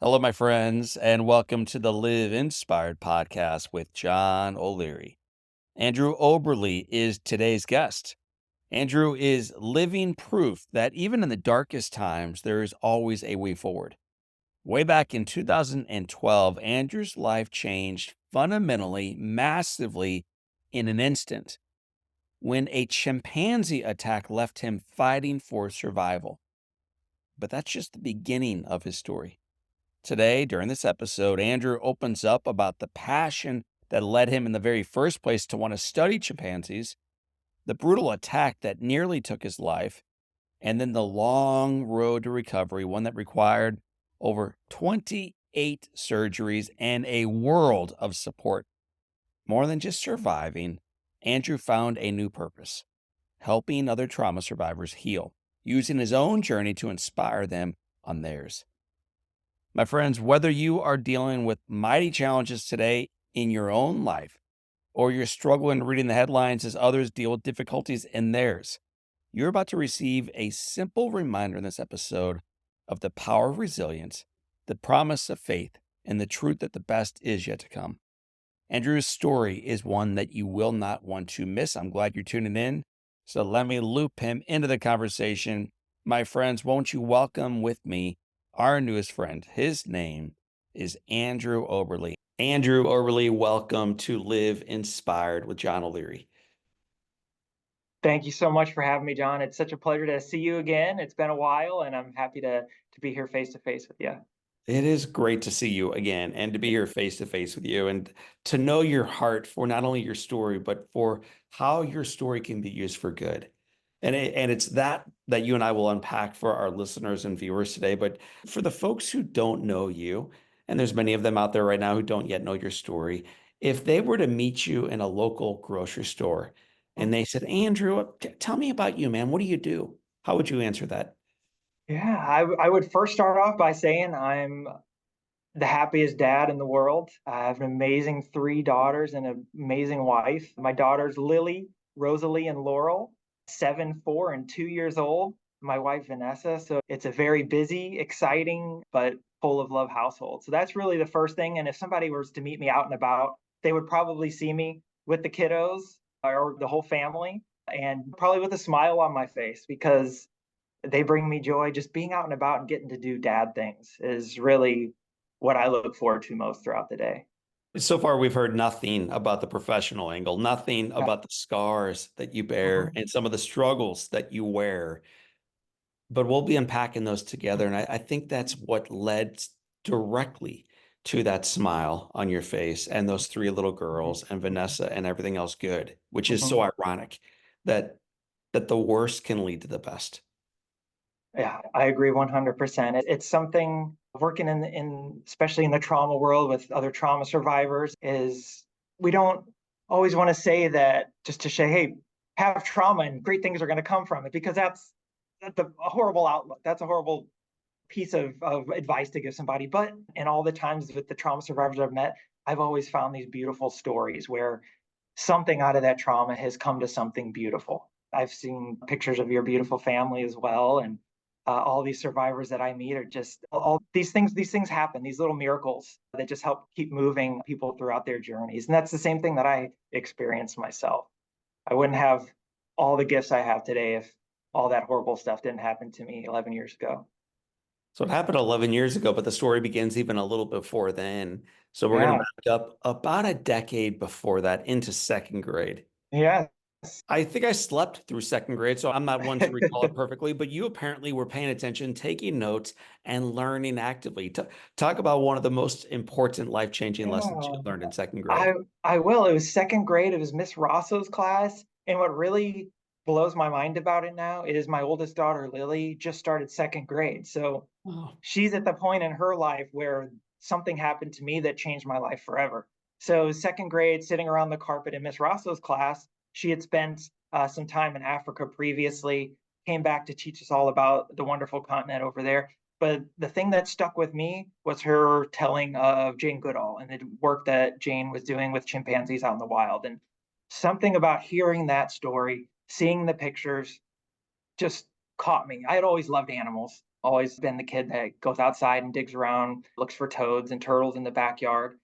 Hello, my friends, and welcome to the Live Inspired podcast with John O'Leary. Andrew Oberle is today's guest. Andrew is living proof that even in the darkest times, there is always a way forward. Way back in 2012, Andrew's life changed fundamentally, massively in an instant when a chimpanzee attack left him fighting for survival. But that's just the beginning of his story. Today, during this episode, Andrew opens up about the passion that led him in the very first place to want to study chimpanzees, the brutal attack that nearly took his life, and then the long road to recovery, one that required over 28 surgeries and a world of support. More than just surviving, Andrew found a new purpose: helping other trauma survivors heal, using his own journey to inspire them on theirs. My friends, whether you are dealing with mighty challenges today in your own life, or you're struggling reading the headlines as others deal with difficulties in theirs, you're about to receive a simple reminder in this episode of the power of resilience, the promise of faith, and the truth that the best is yet to come. Andrew's story is one that you will not want to miss. I'm glad you're tuning in. So let me loop him into the conversation. My friends, won't you welcome with me our newest friend? His name is Andrew Oberle. Andrew Oberle, welcome to Live Inspired with John O'Leary. Thank you so much for having me, John. It's such a pleasure to see you again. It's been a while, and I'm happy to be here face to face with you. It is great to see you again and to be here face to face with you and to know your heart for not only your story, but for how your story can be used for good. And it's that you and I will unpack for our listeners and viewers today. But for the folks who don't know you, and there's many of them out there right now who don't yet know your story, if they were to meet you in a local grocery store and they said, Andrew, tell me about you, man. What do you do? How would you answer that? Yeah, I would first start off by saying I'm the happiest dad in the world. I have an amazing three daughters and an amazing wife. My daughters, Lily, Rosalie, and Laurel, 7, 4, and 2 years old. My wife, Vanessa. So it's a very busy, exciting, but full of love household. So that's really the first thing. And if somebody was to meet me out and about, they would probably see me with the kiddos or the whole family and probably with a smile on my face because they bring me joy. Just being out and about and getting to do dad things is really what I look forward to most throughout the day. So far, we've heard nothing about the professional angle, nothing Yeah. about the scars that you bear Mhm. and some of the struggles that you wear. But we'll be unpacking those together. And I think that's what led directly to that smile on your face and those three little girls and Vanessa and everything else good, which is so Mhm. ironic that the worst can lead to the best. Yeah, I agree 100%. It's something working in especially in the trauma world with other trauma survivors is we don't always want to say that just to say, hey, have trauma and great things are going to come from it because that's a horrible outlook. That's a horrible piece of advice to give somebody. But in all the times with the trauma survivors I've met, I've always found these beautiful stories where something out of that trauma has come to something beautiful. I've seen pictures of your beautiful family as well, and all these survivors that I meet are just all these things. These things happen. These little miracles that just help keep moving people throughout their journeys, and that's the same thing that I experienced myself. I wouldn't have all the gifts I have today if all that horrible stuff didn't happen to me 11 years ago. So it happened 11 years ago, but the story begins even a little before then. So we're going to Yeah. back up about a decade before that into second grade. Yes. I think I slept through second grade, so I'm not one to recall it perfectly, but you apparently were paying attention, taking notes, and learning actively. Talk about one of the most important life-changing lessons you Yeah. learned in second I grade. I will. It was second grade. It was Miss Rosso's class. And what really blows my mind about it now is my oldest daughter, Lily, just started second grade. So Oh, she's at the point in her life where something happened to me that changed my life forever. So second grade, sitting around the carpet in Miss Rosso's class, she had spent some time in Africa previously, came back to teach us all about the wonderful continent over there. But the thing that stuck with me was her telling of Jane Goodall and the work that Jane was doing with chimpanzees out in the wild. And something about hearing that story, seeing the pictures, just caught me. I had always loved animals. always been the kid that goes outside and digs around, looks for toads and turtles in the backyard.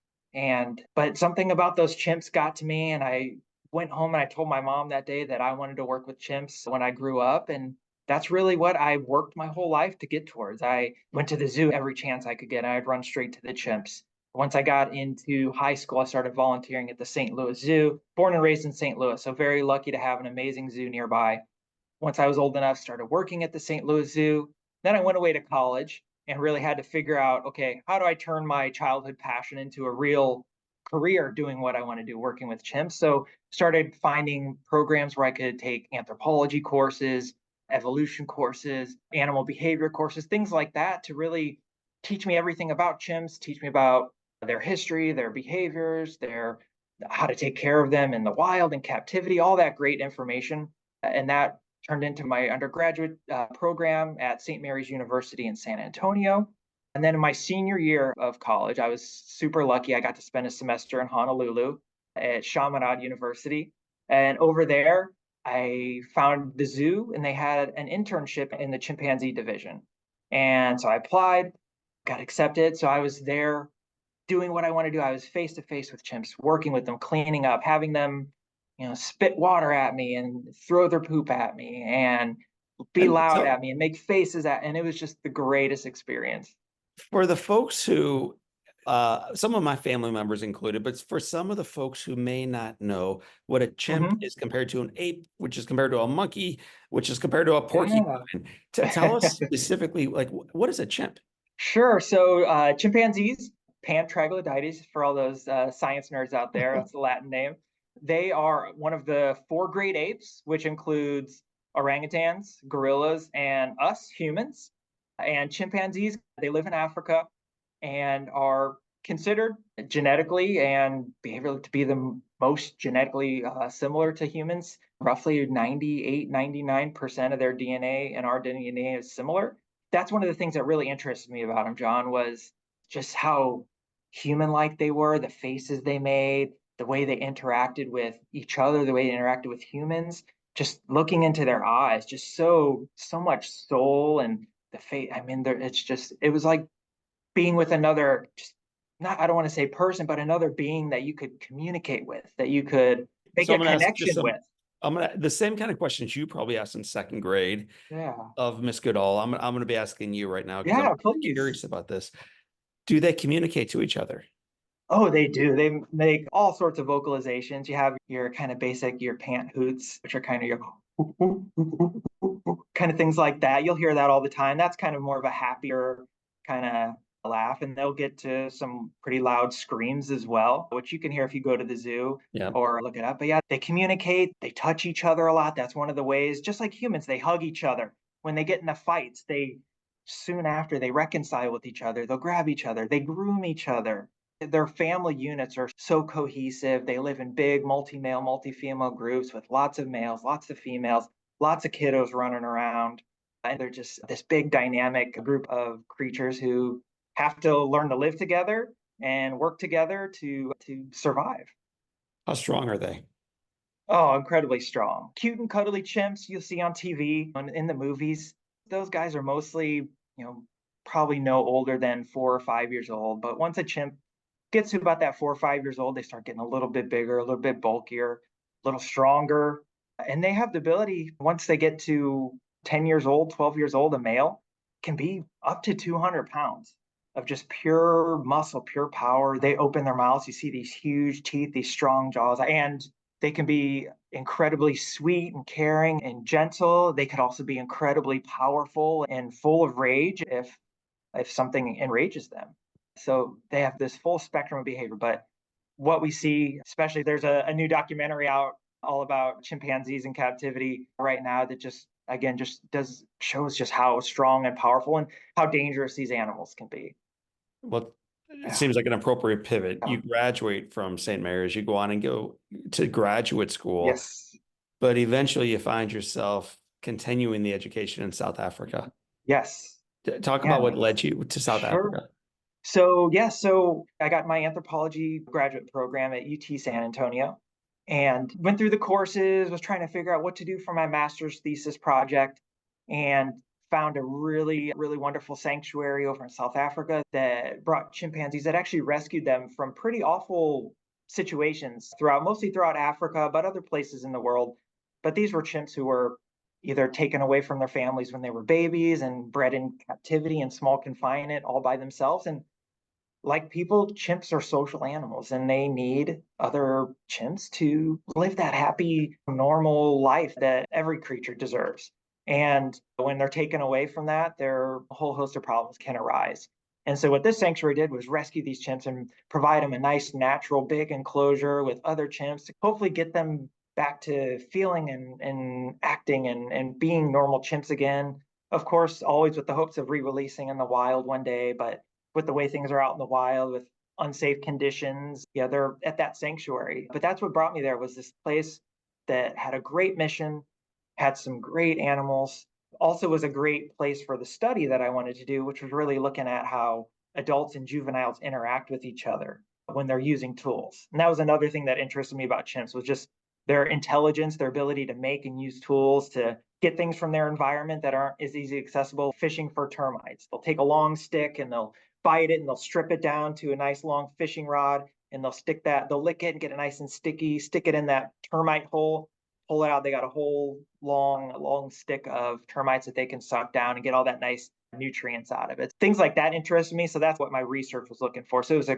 But something about those chimps got to me, and I went home and I told my mom that day that I wanted to work with chimps when I grew up. And that's really what I worked my whole life to get towards. I went to the zoo every chance I could get. I'd run straight to the chimps. Once I got into high school, I started volunteering at the St. Louis Zoo, born and raised in St. Louis. So very lucky to have an amazing zoo nearby. Once I was old enough, started working at the St. Louis Zoo. Then I went away to college and really had to figure out, okay, how do I turn my childhood passion into a real career doing what I want to do, working with chimps? So started finding programs where I could take anthropology courses, evolution courses, animal behavior courses, things like that to really teach me everything about chimps, teach me about their history, their behaviors, their how to take care of them in the wild and captivity, all that great information. And that turned into my undergraduate program at St. Mary's University in San Antonio. And then in my senior year of college, I was super lucky. I got to spend a semester in Honolulu at Chaminade University. And over there, I found the zoo and they had an internship in the chimpanzee division. And so I applied, got accepted. So I was there doing what I want to do. I was face to face with chimps, working with them, cleaning up, having them, spit water at me and throw their poop at me and be And loud so at me and make faces at, and it was just the greatest experience. for the folks who, some of my family members included, but for some of the folks who may not know what a chimp Hmm. is compared to an ape, which is compared to a monkey, which is compared to a Yeah. porcupine, tell us specifically, like, what is a chimp? Sure. So chimpanzees, Pantroglodytes, for all those science nerds out there, that's the Latin name. They are one of the four great apes, which includes orangutans, gorillas, and us humans. And chimpanzees, they live in Africa and are considered genetically and behaviorally to be the most genetically similar to humans. Roughly 98, 99% of their DNA and our DNA is similar. That's one of the things that really interested me about them, John, was just how human-like they were, the faces they made, the way they interacted with each other, the way they interacted with humans. Just looking into their eyes, just so much soul and the face. I mean, it's just it was like being with another, just not I don't want to say person, but another being that you could communicate with, that you could make So a I'm going to ask just connection some. with. The same kind of questions you probably asked in second grade Yeah. of Miss Goodall. I'm going to be asking you right now because I'm Yeah, really please. curious about this. Do they communicate to each other? Oh, they do. They make all sorts of vocalizations. You have your kind of basic, your pant hoots, which are kind of your kind of things like that. You'll hear that all the time. That's kind of more of a happier kind of laugh. And they'll get to some pretty loud screams as well, which you can hear if you go to the zoo Yeah. or look it up. But yeah, they communicate, they touch each other a lot. That's one of the ways, just like humans, they hug each other. When they get into fights, they soon after they reconcile with each other, they'll grab each other, they groom each other. Their family units are so cohesive. They live in big multi-male, multi-female groups with lots of males, lots of females, lots of kiddos running around. And they're just this big dynamic group of creatures who have to learn to live together and work together to survive. How strong are they? Oh, incredibly strong. Cute and cuddly chimps you'll see on TV and in the movies. Those guys are mostly, probably no older than 4 or 5 years old. But once a chimp gets to about that 4 or 5 years old, they start getting a little bit bigger, a little bit bulkier, a little stronger. And they have the ability, once they get to 10 years old, 12 years old, a male can be up to 200 pounds of just pure muscle, pure power. They open their mouths. You see these huge teeth, these strong jaws, and they can be incredibly sweet and caring and gentle. They could also be incredibly powerful and full of rage if something enrages them. So they have this full spectrum of behavior. But what we see, especially there's a new documentary out all about chimpanzees in captivity right now that just again just does shows just how strong and powerful and how dangerous these animals can be. Well, it Yeah. seems like an appropriate pivot. Yeah. You graduate from St. Mary's, you go on and go to graduate school, Yes. but eventually you find yourself continuing the education in South Africa. Yes. Talk about what Yeah. led you to South Sure. Africa. So I got my anthropology graduate program at UT San Antonio and went through the courses, was trying to figure out what to do for my master's thesis project. And found a really, really wonderful sanctuary over in South Africa that brought chimpanzees that actually rescued them from pretty awful situations mostly throughout Africa, but other places in the world. But these were chimps who were either taken away from their families when they were babies and bred in captivity in small confinement all by themselves. And like people, chimps are social animals and they need other chimps to live that happy, normal life that every creature deserves. And when they're taken away from that, a whole host of problems can arise. And so, what this sanctuary did was rescue these chimps and provide them a nice, natural, big enclosure with other chimps to hopefully get them back to feeling and acting and being normal chimps again. Of course, always with the hopes of re releasing in the wild one day, but with the way things are out in the wild with unsafe conditions. Yeah, they're at that sanctuary. But that's what brought me there was this place that had a great mission, had some great animals, also was a great place for the study that I wanted to do, which was really looking at how adults and juveniles interact with each other when they're using tools. And that was another thing that interested me about chimps was just their intelligence, their ability to make and use tools to get things from their environment that aren't as easy accessible. Fishing for termites. They'll take a long stick and they'll bite it and they'll strip it down to a nice long fishing rod and they'll lick it and get it nice and sticky, stick it in that termite hole, pull it out. They got a whole long stick of termites that they can suck down and get all that nice nutrients out of it. Things like that interest me. So that's what my research was looking for. So it was a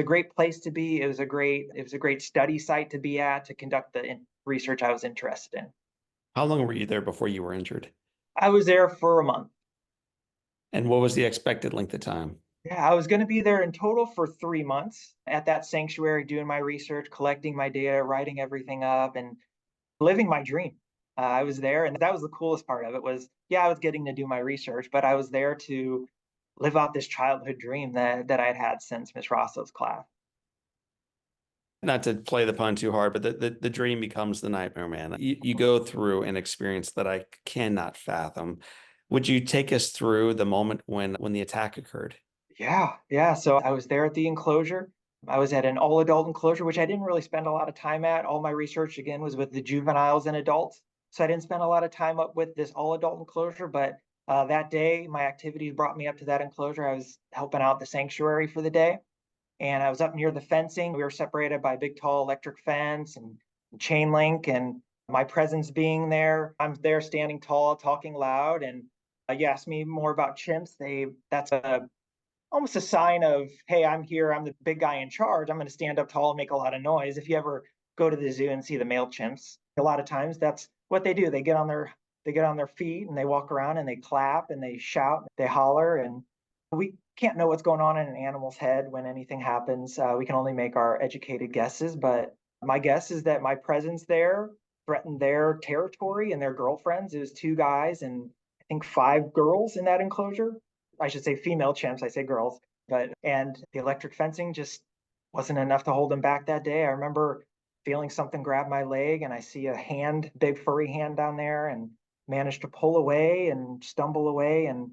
great place to be. It was a great study site to be at to conduct the research I was interested in. How long were you there before you were injured? I was there for a month. And what was the expected length of time? Yeah, I was going to be there in total for 3 months at that sanctuary, doing my research, collecting my data, writing everything up, and living my dream. I was there, and that was the coolest part of it. Was yeah, I was getting to do my research, but I was there to live out this childhood dream that I'd had since Miss Rosso's class. Not to play the pun too hard, but the dream becomes the nightmare, man. You go through an experience that I cannot fathom. Would you take us through the moment when the attack occurred? Yeah, yeah. So I was there at the enclosure. I was at an all adult enclosure, which I didn't really spend a lot of time at. All my research, again, was with the juveniles and adults. So I didn't spend a lot of time up with this all adult enclosure. But that day, my activities brought me up to that enclosure. I was helping out the sanctuary for the day. And I was up near the fencing. We were separated by a big, tall electric fence and chain link. And my presence being there, I'm there standing tall, talking loud. And you asked me more about chimps. That's a almost a sign of, hey, I'm here, I'm the big guy in charge, I'm going to stand up tall and make a lot of noise. If you ever go to the zoo and see the male chimps, a lot of times that's what they do. They get on their feet and they walk around and they clap and they shout, they holler, and we can't know what's going on in an animal's head when anything happens. We can only make our educated guesses, but my guess is that my presence there threatened their territory and their girlfriends. It was two guys and I think five girls in that enclosure. I should say female chimps, I say girls, and the electric fencing just wasn't enough to hold them back that day. I remember feeling something grab my leg and I see a hand, big furry hand down there and managed to pull away and stumble away. And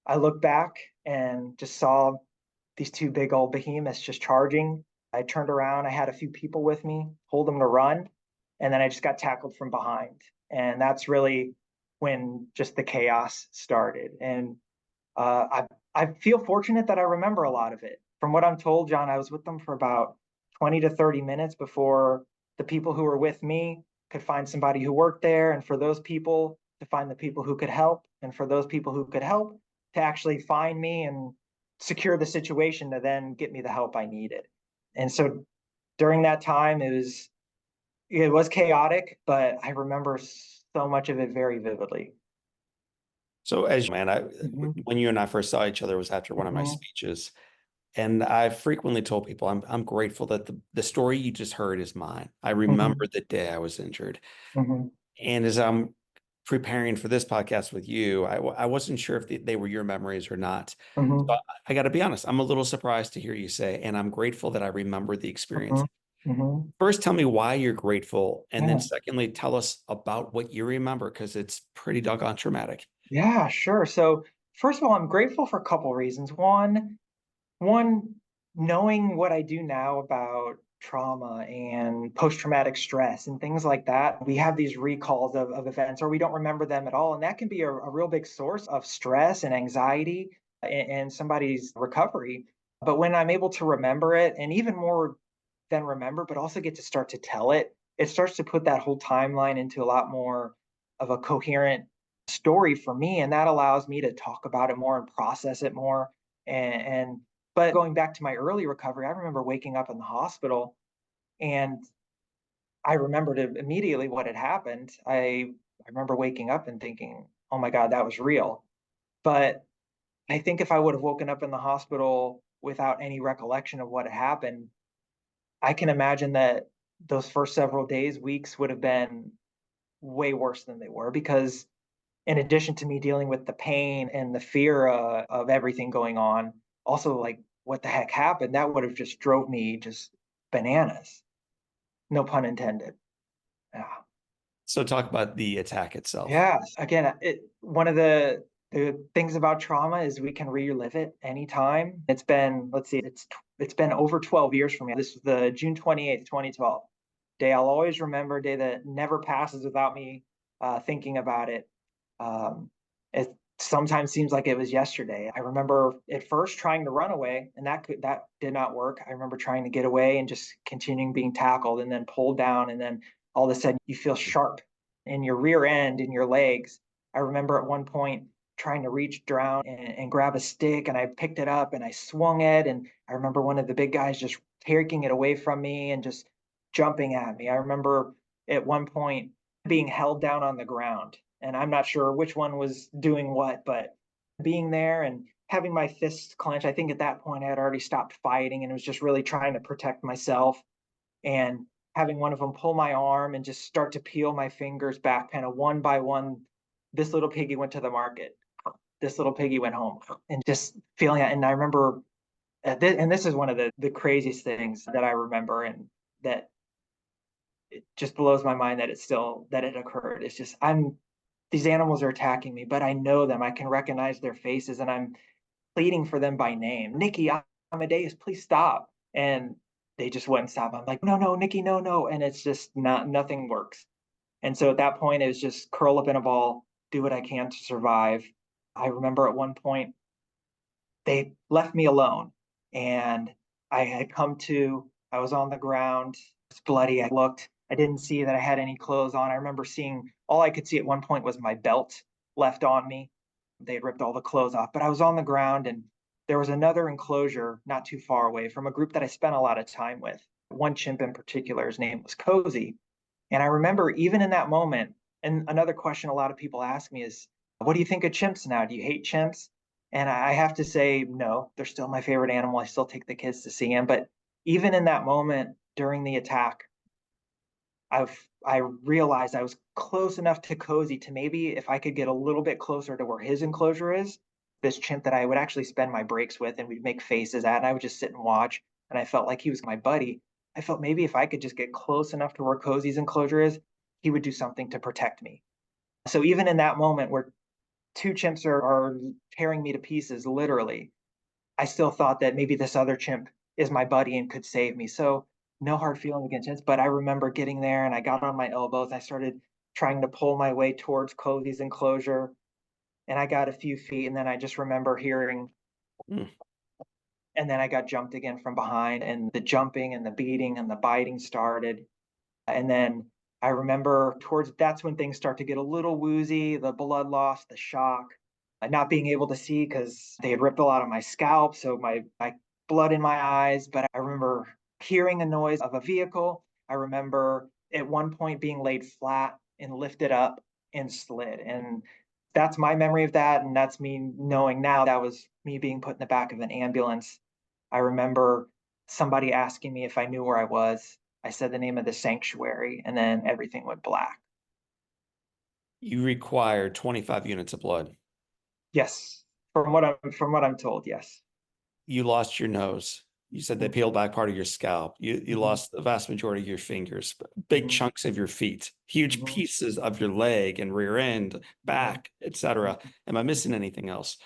I looked back and just saw these two big old behemoths just charging. I turned around, I had a few people with me, told them to run, and then I just got tackled from behind. And that's really when just the chaos started. And I feel fortunate that I remember a lot of it. From what I'm told, John, I was with them for about 20 to 30 minutes before the people who were with me could find somebody who worked there, and for those people to find the people who could help, and for those people who could help to actually find me and secure the situation to then get me the help I needed. And so during that time, it was chaotic, but I remember so much of it very vividly. So as man, Hmm. when you and I first saw each other was after one of my Hmm. speeches. And I frequently told people I'm grateful that the story you just heard is mine. I remember Hmm. the day I was injured. Hmm. And as I'm preparing for this podcast with you, I wasn't sure if they were your memories or not. So Hmm. I got to be honest, I'm a little surprised to hear you say, and I'm grateful that I remember the experience. Hmm. Hmm. First, tell me why you're grateful. And then Yeah. secondly, tell us about what you remember because it's pretty doggone traumatic. Yeah, sure. So first of all, I'm grateful for a couple reasons. One, knowing what I do now about trauma and post-traumatic stress and things like that. We have these recalls of events, or we don't remember them at all. And that can be a real big source of stress and anxiety in somebody's recovery. But when I'm able to remember it, and even more than remember, but also get to start to tell it, it starts to put that whole timeline into a lot more of a coherent story for me. And that allows me to talk about it more and process it more. And but going back to my early recovery, I remember waking up in the hospital and I remembered immediately what had happened. I remember waking up and thinking, "Oh my god, that was real." But I think if I would have woken up in the hospital without any recollection of what had happened, I can imagine that those first several days, weeks would have been way worse than they were because in addition to me dealing with the pain and the fear of everything going on, also like what the heck happened, that would have just drove me just bananas. No pun intended. Yeah. So talk about the attack itself. Yes. Again, it one of the things about trauma is we can relive it anytime. It's been, let's see, it's been over 12 years for me. This was the June 28th, 2012 day. I'll always remember, a day that never passes without me thinking about it. Um, it sometimes seems like it was yesterday. I remember at first trying to run away, and that did not work. I remember trying to get away and just continuing being tackled and then pulled down, and then all of a sudden you feel sharp in your rear end, in your legs. I remember at one point trying to reach down and grab a stick, and I picked it up and I swung it, and I remember one of the big guys just taking it away from me and just jumping at me. I remember at one point being held down on the ground, and I'm not sure which one was doing what, but being there and having my fists clenched. I think at that point I had already stopped fighting and was just really trying to protect myself, and having one of them pull my arm and just start to peel my fingers back kind of one by one. This little piggy went to the market. This little piggy went home, and just feeling it. And I remember, and this is one of the craziest things that I remember, and that it just blows my mind that it occurred. It's just, these animals are attacking me, but I know them. I can recognize their faces, and I'm pleading for them by name. Nikki, Amadeus, please stop. And they just wouldn't stop. I'm like, no, no, Nikki, no, no. And it's just nothing works. And so at that point, it was just curl up in a ball, do what I can to survive. I remember at one point, they left me alone, and I had come to, I was on the ground, it's bloody. I looked, I didn't see that I had any clothes on. I remember seeing, all I could see at one point was my belt left on me. They had ripped all the clothes off, but I was on the ground, and there was another enclosure not too far away from a group that I spent a lot of time with. One chimp in particular, his name was Cozy. And I remember even in that moment, and another question a lot of people ask me is, what do you think of chimps now? Do you hate chimps? And I have to say, no, they're still my favorite animal. I still take the kids to see them. But even in that moment during the attack, I realized I was close enough to Cozy to maybe if I could get a little bit closer to where his enclosure is, this chimp that I would actually spend my breaks with and we'd make faces at, and I would just sit and watch. And I felt like he was my buddy. I felt maybe if I could just get close enough to where Cozy's enclosure is, he would do something to protect me. So even in that moment where two chimps are tearing me to pieces, literally, I still thought that maybe this other chimp is my buddy and could save me. So no hard feelings against chimps, but I remember getting there and I got on my elbows. I started trying to pull my way towards Cozy's enclosure, and I got a few feet, and then I just remember hearing, Mm. and then I got jumped again from behind, and the jumping and the beating and the biting started. And then I remember towards, that's when things start to get a little woozy, the blood loss, the shock, not being able to see because they had ripped a lot of my scalp, so my blood in my eyes. But I remember hearing a noise of a vehicle. I remember at one point being laid flat and lifted up and slid. And that's my memory of that. And that's me knowing now that was me being put in the back of an ambulance. I remember somebody asking me if I knew where I was. I said the name of the sanctuary, and then everything went black. You require 25 units of blood. Yes, from what I'm told, yes. You lost your nose. You said they Mhm, peeled back part of your scalp. You mhm, lost the vast majority of your fingers, big mhm, chunks of your feet, huge mhm, pieces of your leg and rear end, mhm, back, etc. mhm. Am I missing anything else?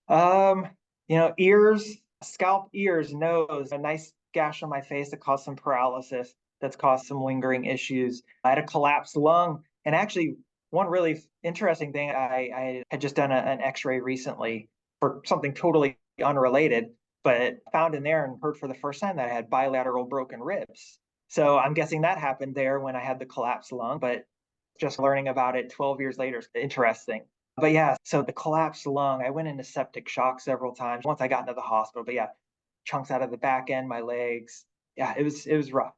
Um, ears, scalp, ears, nose, a nice gash on my face that caused some paralysis, that's caused some lingering issues. I had a collapsed lung. And actually, one really interesting thing, I had just done an x-ray recently for something totally unrelated, but found in there and heard for the first time that I had bilateral broken ribs. So I'm guessing that happened there when I had the collapsed lung, but just learning about it 12 years later is interesting. But yeah, so the collapsed lung, I went into septic shock several times once I got into the hospital. But yeah, chunks out of the back end, my legs. Yeah, it was rough.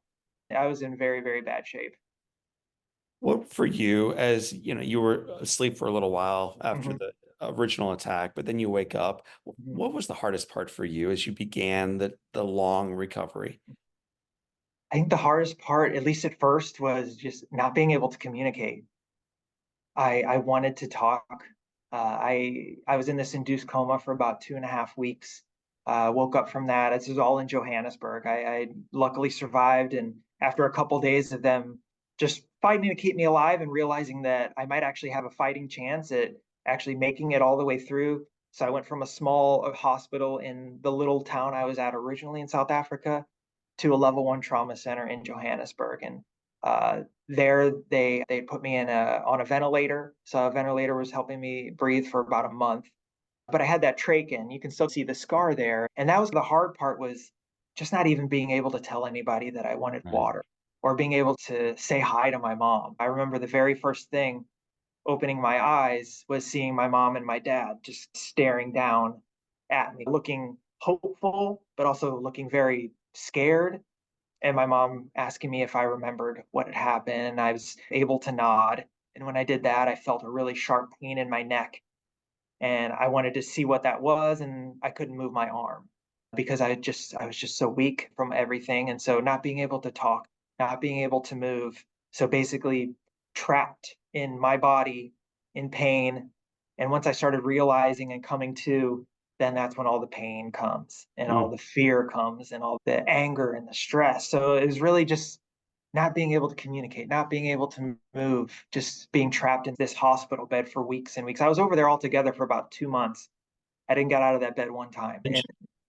I was in very, very bad shape. What for you, as you know, you were asleep for a little while after Mhm, the original attack, but then you wake up. mhm. What was the hardest part for you as you began the long recovery? I think the hardest part, at least at first, was just not being able to communicate. I wanted to talk. I was in this induced coma for about 2.5 weeks. Woke up from that. This is all in Johannesburg. I luckily survived, and after a couple days of them just fighting to keep me alive and realizing that I might actually have a fighting chance at actually making it all the way through. So I went from a small hospital in the little town I was at originally in South Africa to a level one trauma center in Johannesburg, and there they put me in a on a ventilator. So a ventilator was helping me breathe for about a month. But I had that trach in. You can still see the scar there. And that was the hard part, was just not even being able to tell anybody that I wanted Right. water or being able to say hi to my mom. I remember the very first thing opening my eyes was seeing my mom and my dad just staring down at me, looking hopeful, but also looking very scared, and my mom asking me if I remembered what had happened. I was able to nod. And when I did that, I felt a really sharp pain in my neck. And I wanted to see what that was. And I couldn't move my arm because I was just so weak from everything. And so not being able to talk, not being able to move. So basically trapped in my body in pain. And once I started realizing and coming to, then that's when all the pain comes and all Mm. the fear comes and all the anger and the stress. So it was really just not being able to communicate, not being able to move, just being trapped in this hospital bed for weeks and weeks. I was over there altogether for about 2 months. I didn't get out of that bed one time, And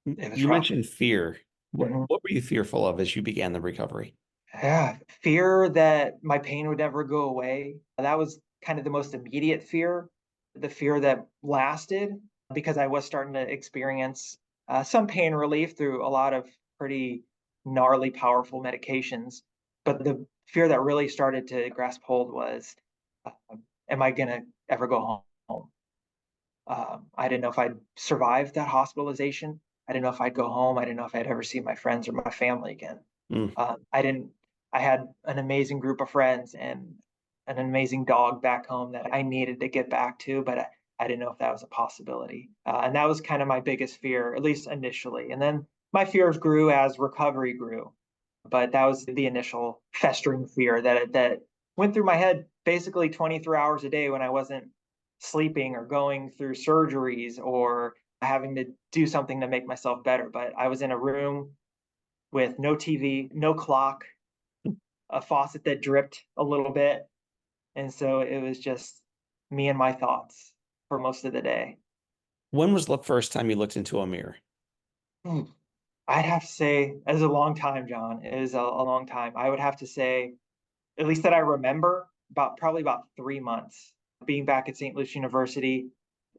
and it was you rough. mentioned fear. Mhm. What were you fearful of as you began the recovery? Yeah, fear that my pain would never go away. That was kind of the most immediate fear, the fear that lasted because I was starting to experience some pain relief through a lot of pretty gnarly, powerful medications. But the fear that really started to grasp hold was, uh, am I going to ever go home? I didn't know if I'd survive that hospitalization. I didn't know if I'd go home. I didn't know if I'd ever see my friends or my family again. Mm. I didn't. I had an amazing group of friends and an amazing dog back home that I needed to get back to, but I didn't know if that was a possibility. And that was kind of my biggest fear, at least initially. And then my fears grew as recovery grew, but that was the initial festering fear that went through my head basically 23 hours a day when I wasn't sleeping or going through surgeries or having to do something to make myself better. But I was in a room with no TV, no clock, a faucet that dripped a little bit. And so it was just me and my thoughts for most of the day. When was the first time you looked into a mirror? Hmm. I'd have to say, it was a long time, John. It was a long time. I would have to say, at least that I remember, probably about 3 months. Being back at St. Lucie University,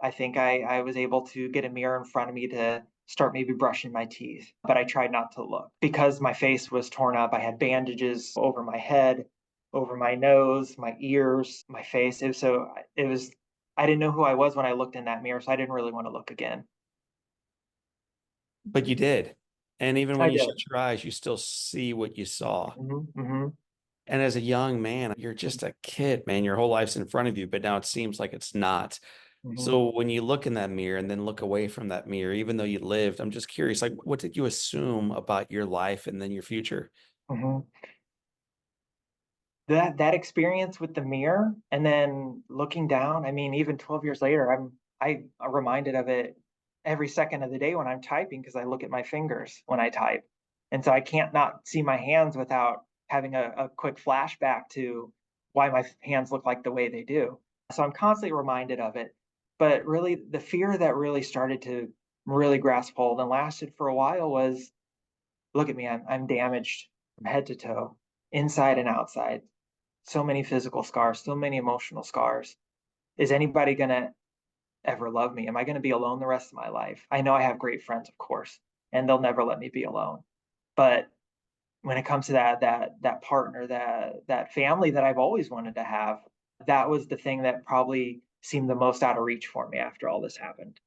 I think I was able to get a mirror in front of me to start maybe brushing my teeth. But I tried not to look because my face was torn up. I had bandages over my head, over my nose, my ears, my face. It was, I didn't know who I was when I looked in that mirror, so I didn't really want to look again. But you did. And even when I you did. shut your eyes, you still see what you saw. Hmm. And as a young man, you're just a kid, man. Your whole life's in front of you, but now it seems like it's not. Hmm. So when you look in that mirror and then look away from that mirror, even though you lived, I'm just curious, like, what did you assume about your life and then your future? Hmm. That experience with the mirror and then looking down, I mean, even 12 years later, I'm reminded of it every second of the day when I'm typing because I look at my fingers when I type. And so I can't not see my hands without having a quick flashback to why my hands look like the way they do. So I'm constantly reminded of it. But really, the fear that really started to really grasp hold and lasted for a while was look at me, I'm damaged from head to toe, inside and outside. So many physical scars, so many emotional scars. Is anybody going to ever love me? Am I going to be alone the rest of my life? I know I have great friends, of course, and they'll never let me be alone. But when it comes to that partner, that family that I've always wanted to have, that was the thing that probably seemed the most out of reach for me after all this happened.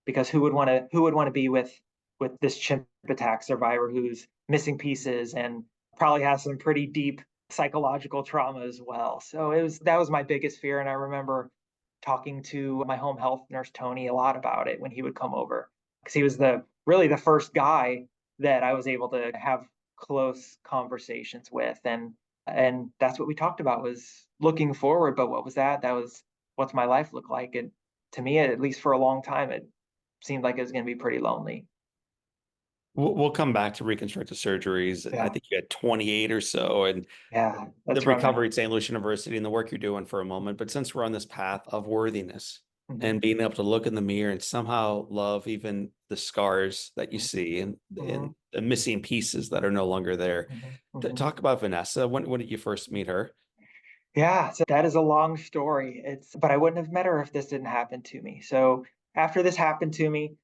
Because who would want to be with this chimp attack survivor who's missing pieces and probably has some pretty deep psychological trauma as well. So that was my biggest fear, and I remember talking to my home health nurse Tony a lot about it when he would come over because he was the really the first guy that I was able to have close conversations with, and that's what we talked about was looking forward. But what was that? That was what's my life look like, and to me, at least for a long time, it seemed like it was going to be pretty lonely. We'll come back to reconstructive surgeries. I Yeah, think you had 28 or so, and yeah, the that's right. recovery at St. Louis University and the work you're doing for a moment. But since we're on this path of worthiness Mhm, and being able to look in the mirror and somehow love even the scars that you mhm, see and mhm, the missing pieces that are no longer there. mhm, mhm. Talk about Vanessa. When did you first meet her? Yeah, so that is a long story. But I wouldn't have met her if this didn't happen to me. So after this happened to me,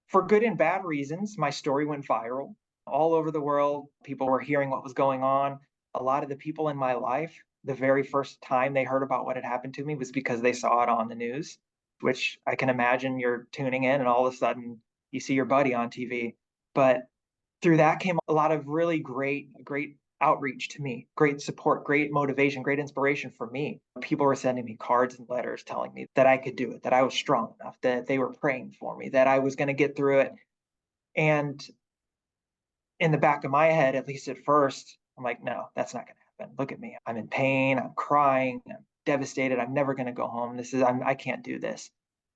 for good and bad reasons, my story went viral all over the world. People were hearing what was going on. A lot of the people in my life, the very first time they heard about what had happened to me was because they saw it on the news, which I can imagine you're tuning in and all of a sudden you see your buddy on TV. But through that came a lot of really great outreach to me, great support, great motivation, great inspiration for me. People were sending me cards and letters telling me that I could do it, that I was strong enough, that they were praying for me, that I was going to get through it. And in the back of my head, at least at first, I'm like, no, that's not going to happen. Look at me. I'm in pain. I'm crying. I'm devastated. I'm never going to go home. I can't do this.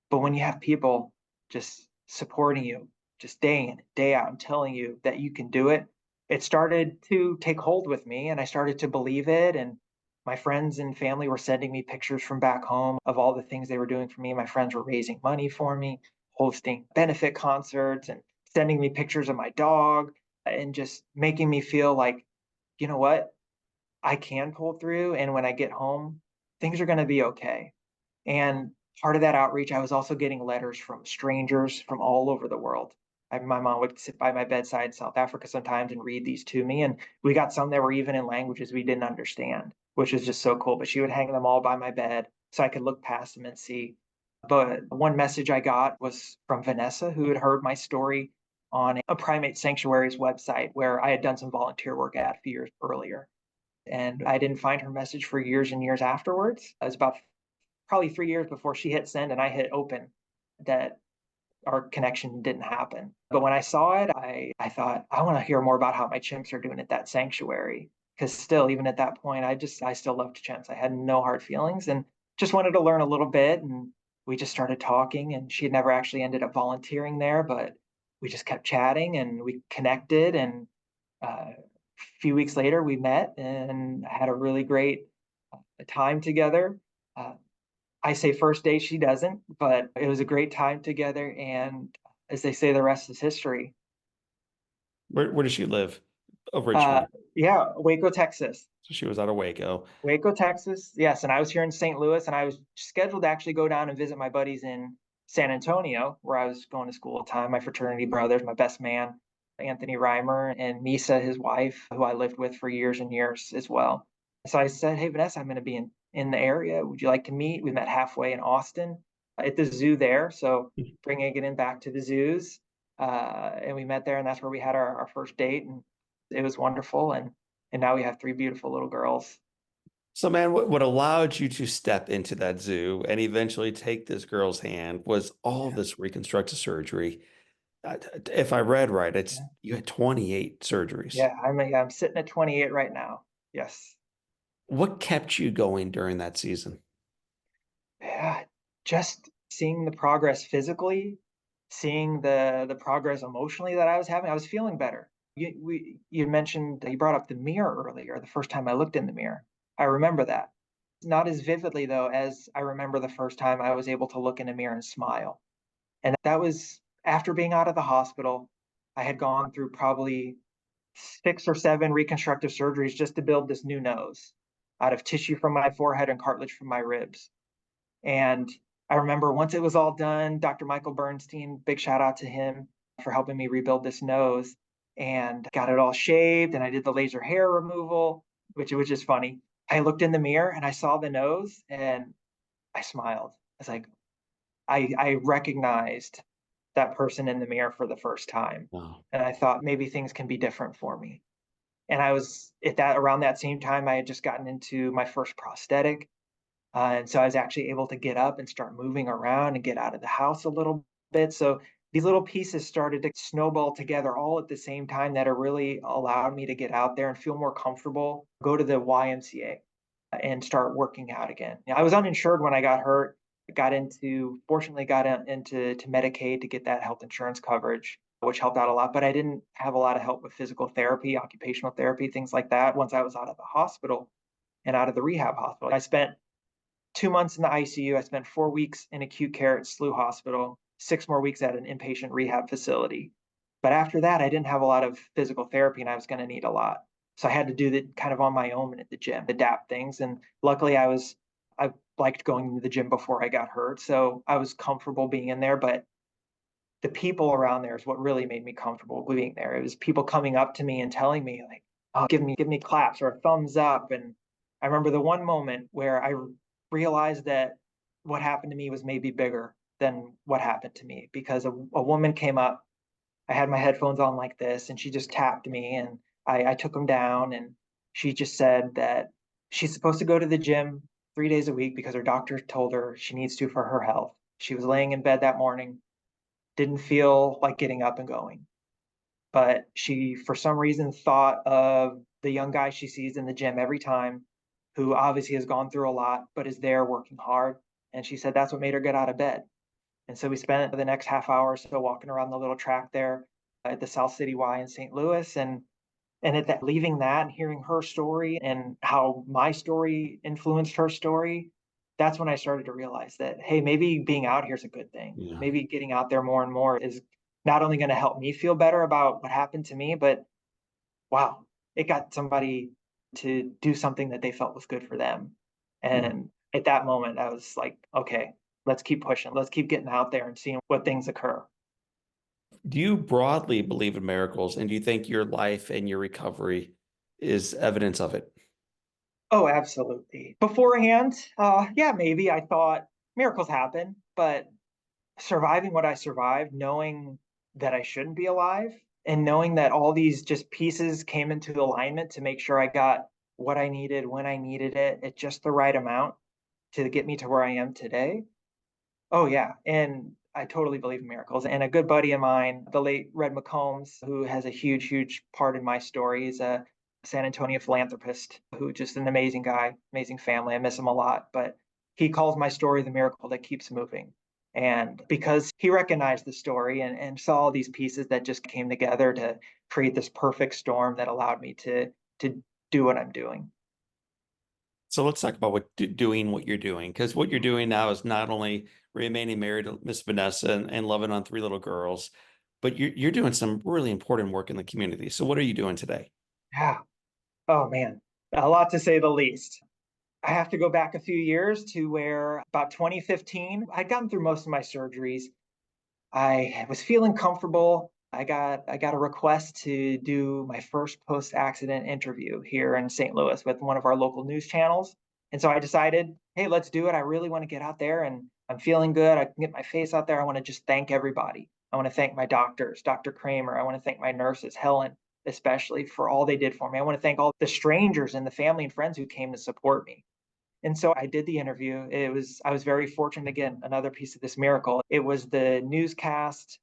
But when you have people just supporting you, just day in, day out, and telling you that you can do it, it started to take hold with me and I started to believe it. And my friends and family were sending me pictures from back home of all the things they were doing for me. My friends were raising money for me, hosting benefit concerts, and sending me pictures of my dog and just making me feel like, you know what, I can pull through. And when I get home, things are going to be okay. And part of that outreach, I was also getting letters from strangers from all over the world. My mom would sit by my bedside in South Africa sometimes and read these to me. And we got some that were even in languages we didn't understand, which is just so cool. But she would hang them all by my bed so I could look past them and see. But one message I got was from Vanessa, who had heard my story on a primate sanctuary's website where I had done some volunteer work at a few years earlier. And I didn't find her message for years and years afterwards. It was about probably 3 years before she hit send and I hit open that our connection didn't happen. But when I saw it, I thought, I want to hear more about how my chimps are doing at that sanctuary. Because still, even at that point, I still loved chimps. I had no hard feelings and just wanted to learn a little bit. And we just started talking, and she had never actually ended up volunteering there, but we just kept chatting and we connected. And a few weeks later, we met and had a really great time together. Uh, I say first date, she doesn't, but it was a great time together. And as they say, the rest is history. Where does she live Uh, originally? yeah, Waco, Texas. So she was out of Waco. Waco, Texas. Yes. And I was here in St. Louis, and I was scheduled to actually go down and visit my buddies in San Antonio, where I was going to school at the time. My fraternity brothers, my best man, Anthony Reimer, and Misa, his wife, who I lived with for years and years as well. So I said, hey, Vanessa, I'm going to be in the area. Would you like to meet? We met halfway in Austin at the zoo there. So bringing it in back to the zoos. And we met there, and that's where we had our first date. And it was wonderful. And now we have three beautiful little girls. So, man, what allowed you to step into that zoo and eventually take this girl's hand was all Yeah, this reconstructive surgery. If I read right, it's yeah, you had 28 surgeries. yeah. I'm sitting at 28 right now. Yes. What kept you going during that season? Yeah, just seeing the progress physically, seeing the progress emotionally that I was having, I was feeling better. You mentioned you brought up the mirror earlier, the first time I looked in the mirror. I remember that. Not as vividly though as I remember the first time I was able to look in a mirror and smile. And that was after being out of the hospital. I had gone through probably 6 or 7 reconstructive surgeries just to build this new nose out of tissue from my forehead and cartilage from my ribs. And I remember once it was all done, Dr. Michael Bernstein, big shout out to him for helping me rebuild this nose and got it all shaved. And I did the laser hair removal, which is funny. I looked in the mirror and I saw the nose and I smiled. It's like I recognized that person in the mirror for the first time. Wow. And I thought maybe things can be different for me. And I was at that around that same time, I had just gotten into my first prosthetic. And so I was actually able to get up and start moving around and get out of the house a little bit. So these little pieces started to snowball together all at the same time that it really allowed me to get out there and feel more comfortable, go to the YMCA and start working out again. I was uninsured when I got hurt. Fortunately, into to Medicaid to get that health insurance coverage, which helped out a lot. But I didn't have a lot of help with physical therapy, occupational therapy, things like that. Once I was out of the hospital and out of the rehab hospital, I spent 2 months in the ICU. I spent 4 weeks in acute care at SLU Hospital, 6 more weeks at an inpatient rehab facility. But after that, I didn't have a lot of physical therapy and I was going to need a lot. So I had to do that kind of on my own at the gym, adapt things. And luckily, I liked going to the gym before I got hurt. So I was comfortable being in there. But the people around there is what really made me comfortable being there. It was people coming up to me and telling me, like, oh, give me claps or a thumbs up. And I remember the one moment where I realized that what happened to me was maybe bigger than what happened to me because a woman came up. I had my headphones on like this, and she just tapped me, and I took them down, and she just said that she's supposed to go to the gym 3 days a week because her doctor told her she needs to for her health. She was laying in bed that morning, didn't feel like getting up and going, but she, for some reason, thought of the young guy she sees in the gym every time, who obviously has gone through a lot, but is there working hard. And she said that's what made her get out of bed. And so we spent the next half hour or so walking around the little track there at the South City Y in St. Louis. And at that, leaving that and hearing her story and how my story influenced her story, that's when I started to realize that, hey, maybe being out here is a good thing. Yeah. Maybe getting out there more and more is not only going to help me feel better about what happened to me, but wow, it got somebody to do something that they felt was good for them. Yeah. And at that moment, I was like, okay, let's keep pushing. Let's keep getting out there and seeing what things occur. Do you broadly believe in miracles, and do you think your life and your recovery is evidence of it? Oh, absolutely. Beforehand, yeah, maybe I thought miracles happen, but surviving what I survived, knowing that I shouldn't be alive, and knowing that all these just pieces came into alignment to make sure I got what I needed when I needed it at just the right amount to get me to where I am today. Oh, yeah, and I totally believe in miracles, and a good buddy of mine, the late Red McCombs, who has a huge, huge part in my story, he's a San Antonio philanthropist who just an amazing guy, amazing family. I miss him a lot, but he calls my story the miracle that keeps moving. And because he recognized the story and saw all these pieces that just came together to create this perfect storm that allowed me to do what I'm doing. So let's talk about doing what you're doing, because what you're doing now is not only remaining married to Miss Vanessa and loving on three little girls, but you're doing some really important work in the community. So what are you doing today? Yeah. Oh man, a lot to say the least. I have to go back a few years to where about 2015, I'd gotten through most of my surgeries. I was feeling comfortable. I got a request to do my first post-accident interview here in St. Louis with one of our local news channels. And so I decided, hey, let's do it. I really want to get out there and I'm feeling good. I can get my face out there. I want to just thank everybody. I want to thank my doctors, Dr. Kramer. I want to thank my nurses, Helen, especially for all they did for me. I want to thank all the strangers and the family and friends who came to support me. And so I did the interview. I was very fortunate, again, another piece of this miracle. It was the newscast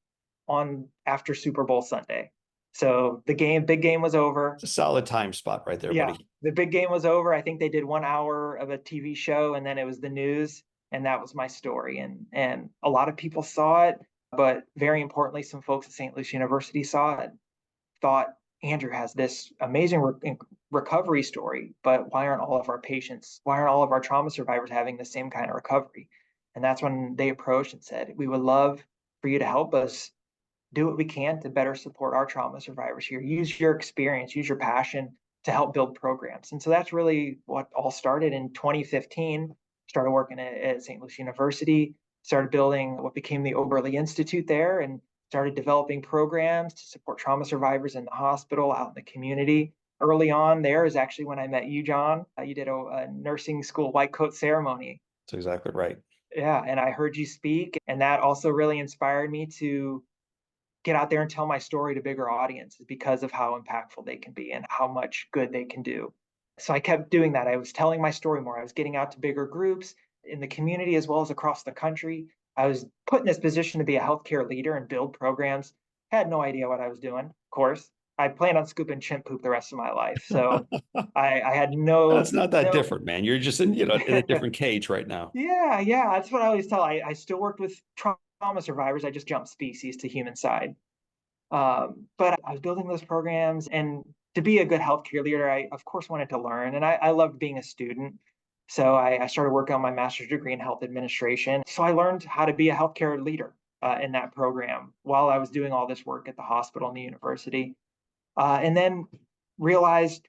on after Super Bowl Sunday. So big game was over. It's a solid time spot right there, Yeah, buddy. the big game was over. I think they did 1 hour of a TV show and then it was the news. And that was my story. And a lot of people saw it, but very importantly, some folks at St. Lucie University saw it, thought Andrew has this amazing recovery story, but why aren't all of our patients, why aren't all of our trauma survivors having the same kind of recovery? And that's when they approached and said, we would love for you to help us do what we can to better support our trauma survivors here. Use your experience, use your passion to help build programs. And so that's really what all started in 2015. Started working at St. Louis University, started building what became the Oberle Institute there, and started developing programs to support trauma survivors in the hospital, out in the community. Early on, there is actually when I met you, John. You did a nursing school white coat ceremony. That's exactly right. Yeah, and I heard you speak, and that also really inspired me to get out there and tell my story to bigger audiences because of how impactful they can be and how much good they can do. So I kept doing that. I was telling my story more. I was getting out to bigger groups in the community as well as across the country. I was put in this position to be a healthcare leader and build programs. Had no idea what I was doing, of course. I planned on scooping chimp poop the rest of my life. So I had It's not that no. different, man. You're just in a different cage right now. Yeah, yeah. That's what I always tell. I still worked with trauma survivors. I just jumped species to human side. But I was building those programs, and to be a good healthcare leader, I of course wanted to learn, and I loved being a student. So I started working on my master's degree in health administration. So I learned how to be a healthcare leader in that program while I was doing all this work at the hospital and the university, and then realized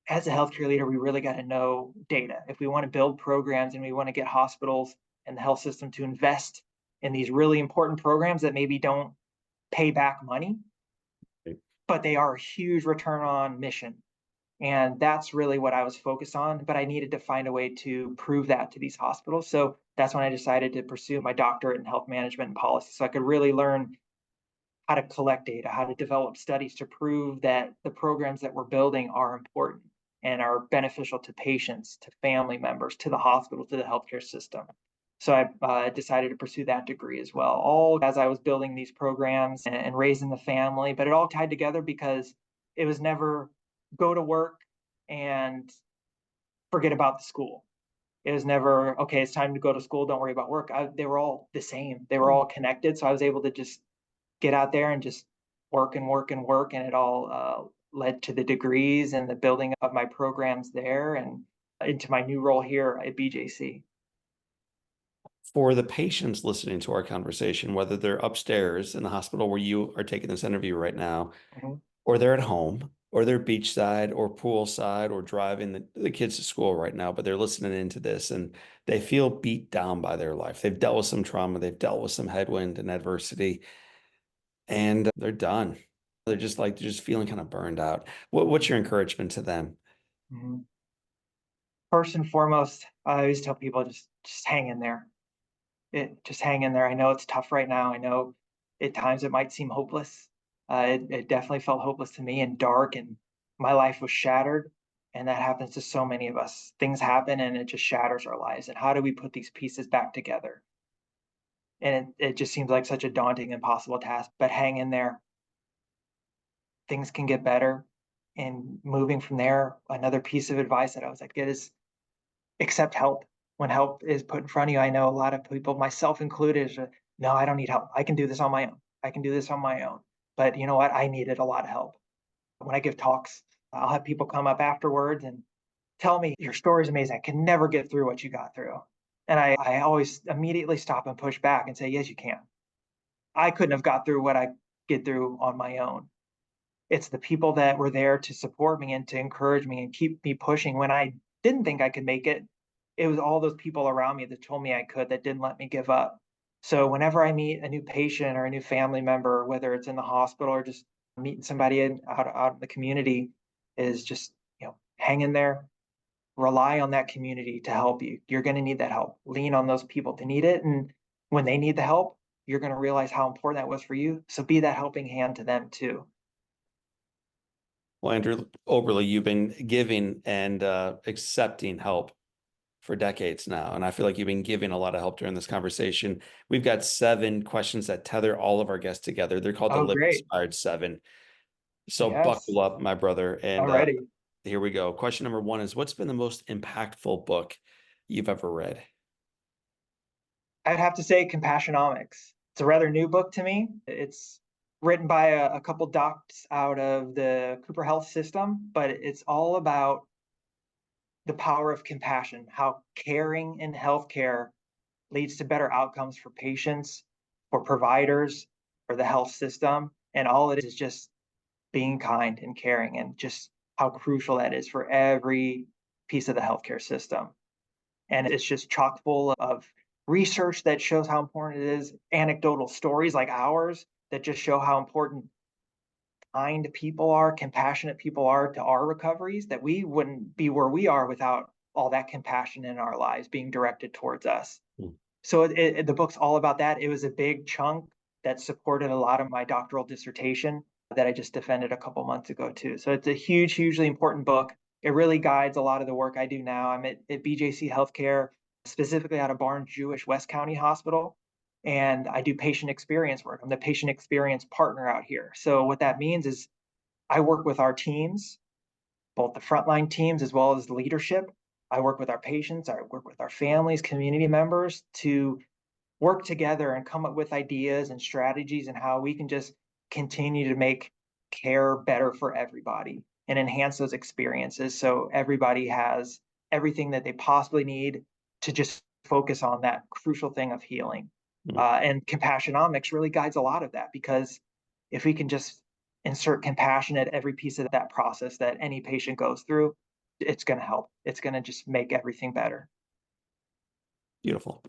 as a healthcare leader, we really got to know data. If we want to build programs and we want to get hospitals and the health system to invest in these really important programs that maybe don't pay back money, but they are a huge return on mission. And that's really what I was focused on. But I needed to find a way to prove that to these hospitals. So that's when I decided to pursue my doctorate in health management and policy. So I could really learn how to collect data, how to develop studies to prove that the programs that we're building are important and are beneficial to patients, to family members, to the hospital, to the healthcare system. So I decided to pursue that degree as well, all as I was building these programs and raising the family. But it all tied together because it was never go to work and forget about the school. It was never, okay, it's time to go to school. Don't worry about work. They were all the same. They were all connected. So I was able to just get out there and just work and work and work. And it all led to the degrees and the building of my programs there and into my new role here at BJC. For the patients listening to our conversation, whether they're upstairs in the hospital where you are taking this interview right now, Mhm. or they're at home, or they're beachside or poolside or driving the kids to school right now, but they're listening into this and they feel beat down by their life. They've dealt with some trauma, they've dealt with some headwind and adversity, and they're done. They're just feeling kind of burned out. What's your encouragement to them? Mhm. First and foremost, I always tell people just hang in there. Just hang in there. I know it's tough right now. I know at times it might seem hopeless. It definitely felt hopeless to me and dark, and my life was shattered. And that happens to so many of us. Things happen and it just shatters our lives. And how do we put these pieces back together? And it just seems like such a daunting, impossible task. But hang in there. Things can get better. And moving from there, another piece of advice that I was like, get is accept help when help is put in front of you. I know a lot of people, myself included, is no, I don't need help. I can do this on my own. I can do this on my own. But you know what? I needed a lot of help. When I give talks, I'll have people come up afterwards and tell me your story is amazing. I can never get through what you got through. And I always immediately stop and push back and say, yes, you can. I couldn't have got through what I get through on my own. It's the people that were there to support me and to encourage me and keep me pushing when I didn't think I could make it. It was all those people around me that told me I could, that didn't let me give up. So whenever I meet a new patient or a new family member, whether it's in the hospital or just meeting somebody out in the community, is just, hang in there, rely on that community to help you. You're going to need that help. Lean on those people to need it. And when they need the help, you're going to realize how important that was for you. So be that helping hand to them too. Well, Andrew Oberle, you've been giving and accepting help for decades now. And I feel like you've been giving a lot of help during this conversation. We've got 7 questions that tether all of our guests together. They're called the Oh, Live great. Inspired 7. So Yes. buckle up, my brother. And Already. here we go. Question number 1 is, what's been the most impactful book you've ever read? I'd have to say Compassionomics. It's a rather new book to me. It's written by a couple docs out of the Cooper Health System, but it's all about the power of compassion, how caring in healthcare leads to better outcomes for patients, for providers. or the health system. And all it is just being kind and caring and just how crucial that is for every piece of the healthcare system. And it's just chock full of research that shows how important it is, anecdotal stories like ours that just show how important kind people are, compassionate people are to our recoveries, that we wouldn't be where we are without all that compassion in our lives being directed towards us. Mm. So the book's all about that. It was a big chunk that supported a lot of my doctoral dissertation that I just defended a couple months ago too. So it's a hugely important book. It really guides a lot of the work I do now. I'm at BJC Healthcare, specifically out of Barnes Jewish West County Hospital, and I do patient experience work. I'm the patient experience partner out here. So what that means is I work with our teams, both the frontline teams as well as the leadership. I work with our patients, I work with our families, community members to work together and come up with ideas and strategies and how we can just continue to make care better for everybody and enhance those experiences so everybody has everything that they possibly need to just focus on that crucial thing of healing. Mm. And compassionomics really guides a lot of that because if we can just insert compassion at every piece of that process that any patient goes through, it's going to help. It's going to just make everything better. Beautiful.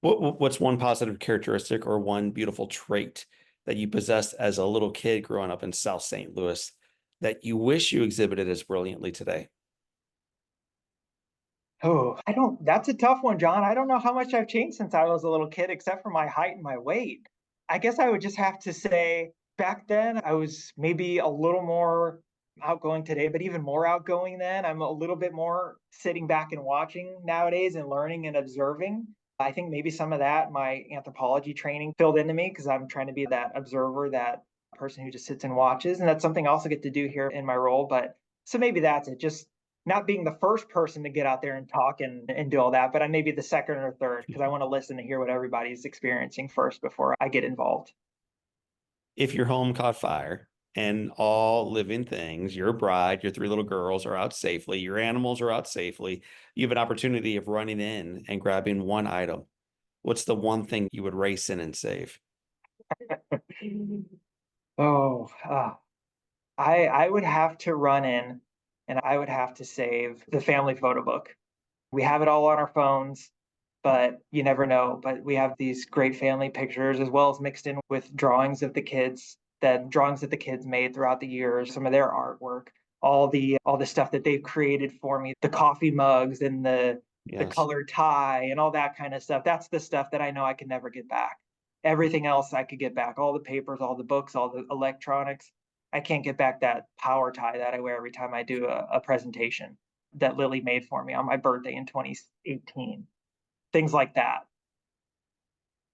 What's one positive characteristic or one beautiful trait that you possessed as a little kid growing up in South St. Louis that you wish you exhibited as brilliantly today? Oh, I don't that's a tough one, John. I don't know how much I've changed since I was a little kid except for my height and my weight. I guess I would just have to say back then I was maybe a little more outgoing today, but even more outgoing then. I'm a little bit more sitting back and watching nowadays and learning and observing. I think maybe some of that my anthropology training filled into me because I'm trying to be that observer, that person who just sits and watches. And that's something I also get to do here in my role. But so maybe that's it. Just not being the first person to get out there and talk and do all that, but I may be the second or third because I want to listen to hear what everybody's experiencing first before I get involved. If your home caught fire and all living things, your bride, your three little girls are out safely, your animals are out safely, you have an opportunity of running in and grabbing one item. What's the one thing you would race in and save? Oh, I would have to run in and I would have to save the family photo book. We have it all on our phones, but you never know. But we have these great family pictures as well as mixed in with drawings that the kids made throughout the years, some of their artwork, all the stuff that they've created for me, the coffee mugs and the Yes. colored tie and all that kind of stuff. That's the stuff that I know I can never get back. Everything else I could get back, all the papers, all the books, all the electronics. I can't get back that power tie that I wear every time I do a presentation that Lily made for me on my birthday in 2018. Things like that.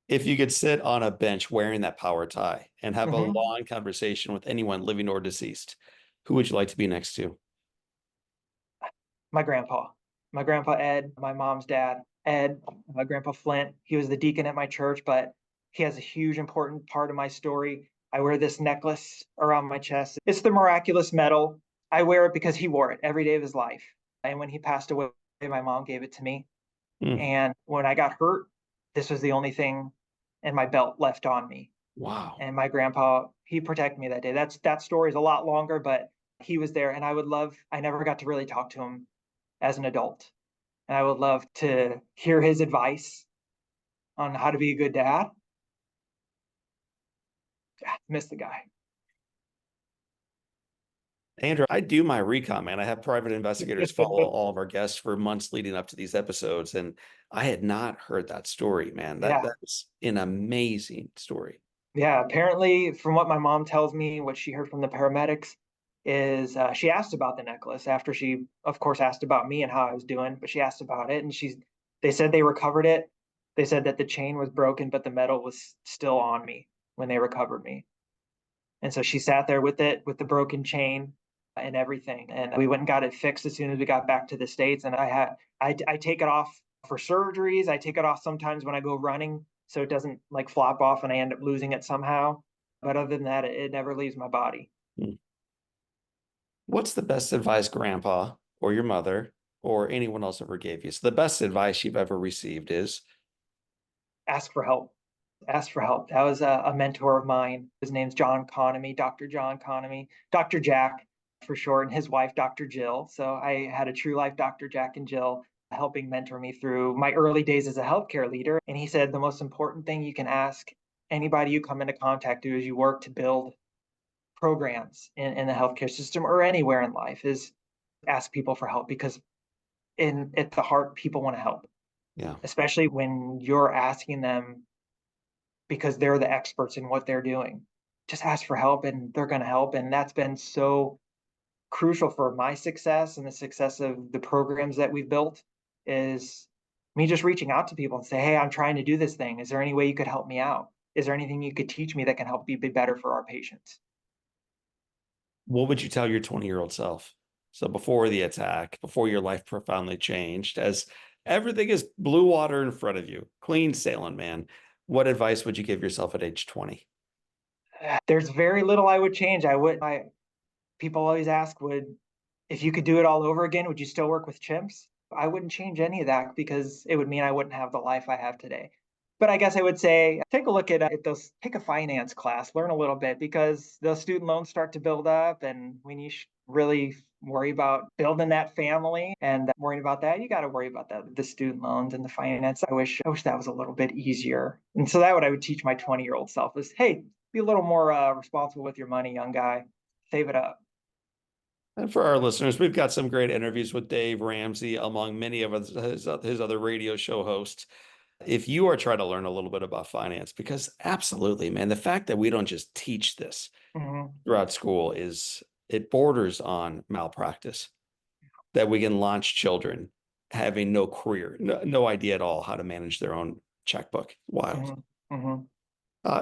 If you could sit on a bench wearing that power tie and have a Mhm. long conversation with anyone living or deceased, who would you like to be next to? My grandpa. My grandpa Ed, my mom's dad, Ed, my grandpa Flint. He was the deacon at my church, but he has a huge important part of my story. I wear this necklace around my chest. It's the miraculous medal. I wear it because he wore it every day of his life. And when he passed away, my mom gave it to me. Mm, And when I got hurt, this was the only thing in my belt left on me. wow. And my grandpa, he protected me that day. That story is a lot longer, but he was there and I never got to really talk to him as an adult. And I would love to hear his advice on how to be a good dad. Miss the guy. Andrew, I do my recon, man. I have private investigators follow all of our guests for months leading up to these episodes, and I had not heard that story, man. Yeah. That's an amazing story. Yeah. Apparently, from what my mom tells me, what she heard from the paramedics is she asked about the necklace after she, of course, asked about me and how I was doing, but she asked about it and they said they recovered it. They said that the chain was broken, but the metal was still on me when they recovered me. And so she sat there with it, with the broken chain and everything. And we went and got it fixed as soon as we got back to the States. And I take it off for surgeries. I take it off sometimes when I go running so it doesn't like flop off and I end up losing it somehow. But other than that, it never leaves my body. Mm. What's the best advice grandpa or your mother or anyone else ever gave you? So the best advice you've ever received is, Ask for help. Asked for help. That was a mentor of mine. His name's John Economy, Dr. John Economy, Dr. Jack for short, and his wife, Dr. Jill. So I had a true life Dr. Jack and Jill helping mentor me through my early days as a healthcare leader. And he said the most important thing you can ask anybody you come into contact to as you work to build programs in the healthcare system or anywhere in life is ask people for help because in at the heart, people want to help, Yeah. especially when you're asking them because they're the experts in what they're doing. Just ask for help and they're going to help. And that's been so crucial for my success and the success of the programs that we've built is me just reaching out to people and say, hey, I'm trying to do this thing. Is there any way you could help me out? Is there anything you could teach me that can help me be better for our patients? What would you tell your 20-year-old self? So before the attack, before your life profoundly changed, as everything is blue water in front of you, clean sailing, man. What advice would you give yourself at age 20? There's very little I would change. People always ask, would if you could do it all over again, would you still work with chimps? I wouldn't change any of that because it would mean I wouldn't have the life I have today. But I guess I would say take a look at those, take a finance class, learn a little bit because those student loans start to build up. And when you really worry about building that family and worrying about that, you got to worry about that, the student loans and the finance. I wish that was a little bit easier. And so that what I would teach my 20-year-old self is, hey, be a little more responsible with your money, young guy. Save it up. And for our listeners, we've got some great interviews with Dave Ramsey, among many of his other radio show hosts. If you are trying to learn a little bit about finance, because absolutely, man, the fact that we don't just teach this Mhm. throughout school is it borders on malpractice. That we can launch children having no career, no idea at all how to manage their own checkbook. Wild. Mhm, mhm,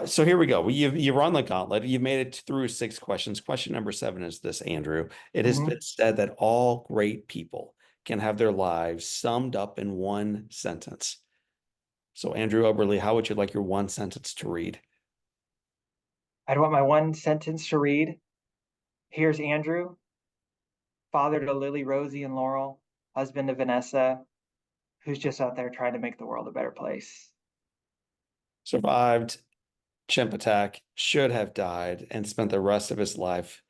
So here we go. You run the gauntlet. You've made it through 6 questions. Question number 7 is this, Andrew. It has mhm. been said that all great people can have their lives summed up in one sentence. So, Andrew Oberle, how would you like your one sentence to read? I'd want my one sentence to read. Here's Andrew, father to Lily, Rosie, and Laurel, husband to Vanessa, who's just out there trying to make the world a better place. Survived chimp attack, should have died, and spent the rest of his life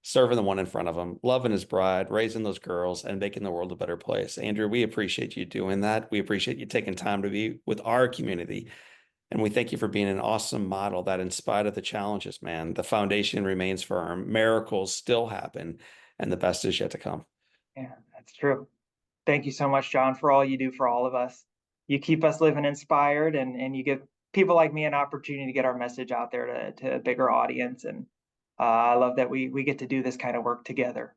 serving the one in front of him, loving his bride, raising those girls, and making the world a better place. Andrew, we appreciate you doing that. We appreciate you taking time to be with our community. And we thank you for being an awesome model that, in spite of the challenges, man, the foundation remains firm. Miracles still happen, and the best is yet to come. Yeah, that's true. Thank you so much, John, for all you do for all of us. You keep us living inspired and you give people like me an opportunity to get our message out there to a bigger audience. And I love that we get to do this kind of work together.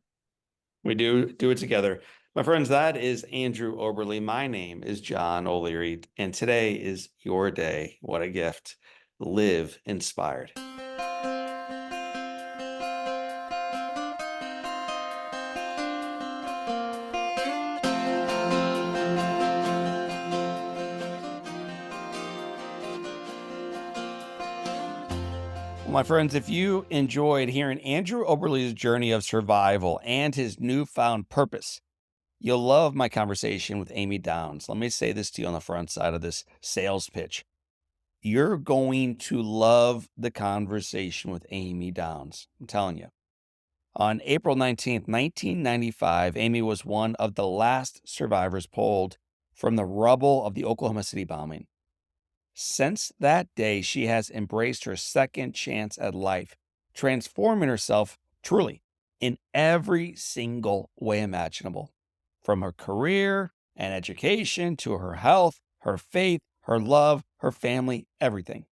We do it together. My friends, that is Andrew Oberle. My name is John O'Leary, and today is your day. What a gift. Live inspired. Well, my friends, if you enjoyed hearing Andrew Oberle's journey of survival and his newfound purpose, you'll love my conversation with Amy Downs. Let me say this to you on the front side of this sales pitch. You're going to love the conversation with Amy Downs. I'm telling you. On April 19th, 1995, Amy was one of the last survivors pulled from the rubble of the Oklahoma City bombing. Since that day, she has embraced her second chance at life, transforming herself truly in every single way imaginable, from her career and education to her health, her faith, her love, her family, everything.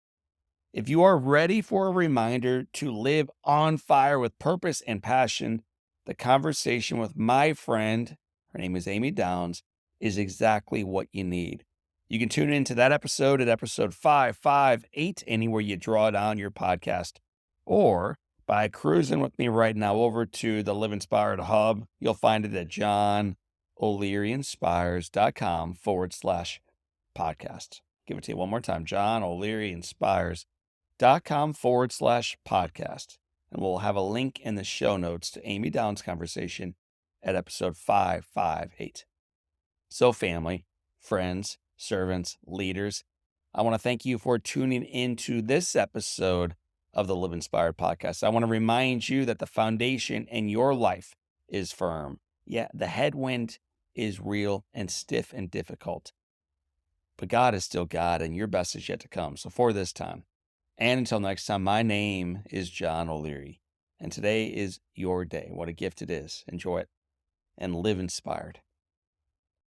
If you are ready for a reminder to live on fire with purpose and passion, the conversation with my friend, her name is Amy Downs, is exactly what you need. You can tune into that episode at episode 558, anywhere you draw down your podcast, or by cruising with me right now over to the Live Inspired Hub. You'll find it at johnolearyinspires.com/podcast. Give it to you one more time, johnolearyinspires.com/podcast. And we'll have a link in the show notes to Amy Downs' conversation at episode 558. So, family, friends, servants, leaders, I want to thank you for tuning into this episode of the Live Inspired podcast. I want to remind you that the foundation in your life is firm. Yeah, the headwind is real and stiff and difficult, but God is still God and your best is yet to come. So for this time, and until next time, my name is John O'Leary, and today is your day. What a gift it is. Enjoy it and live inspired.